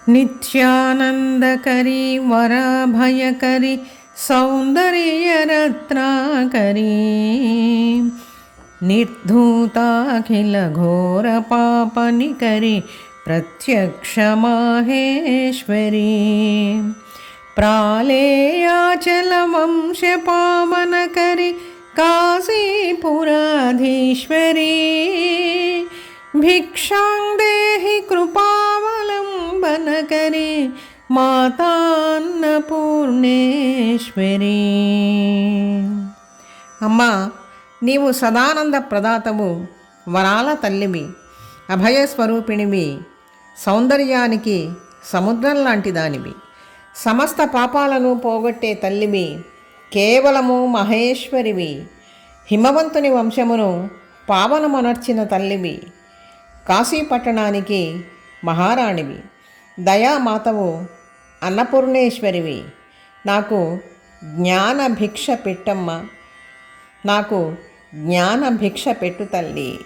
నిత్యానందకరీ వరాభయకరీ సౌందర్యరత్నాకరీ నిర్ధూతాఖిల ఘోర పాపనికరీ ప్రత్యక్ష మాహేశ్వరీ ప్రాళేయాచల వంశ పావనకరీ కాశీపురాధీశ్వరీ భిక్షాం దేహి కృపావలంబనకరీ మాతాన్నపూర్ణేశ్వరీ. అమ్మా, నీవు సదానంద ప్రదాతవు, వరాల తల్లివి, అభయస్వరూపిణివి, సౌందర్యానికి సముద్రం లాంటి దానివి, సమస్త పాపాలను పోగొట్టే తల్లివి, కేవలము మహేశ్వరివి, హిమవంతుని వంశమును పావనమనర్చిన తల్లివి, కాశీపట్టణానికి మహారాణివి, దయామాతవు, అన్నపూర్ణేశ్వరివి. నాకు జ్ఞాన భిక్ష పెట్టమ్మా, నాకు జ్ఞాన భిక్ష పెట్టు తల్లి.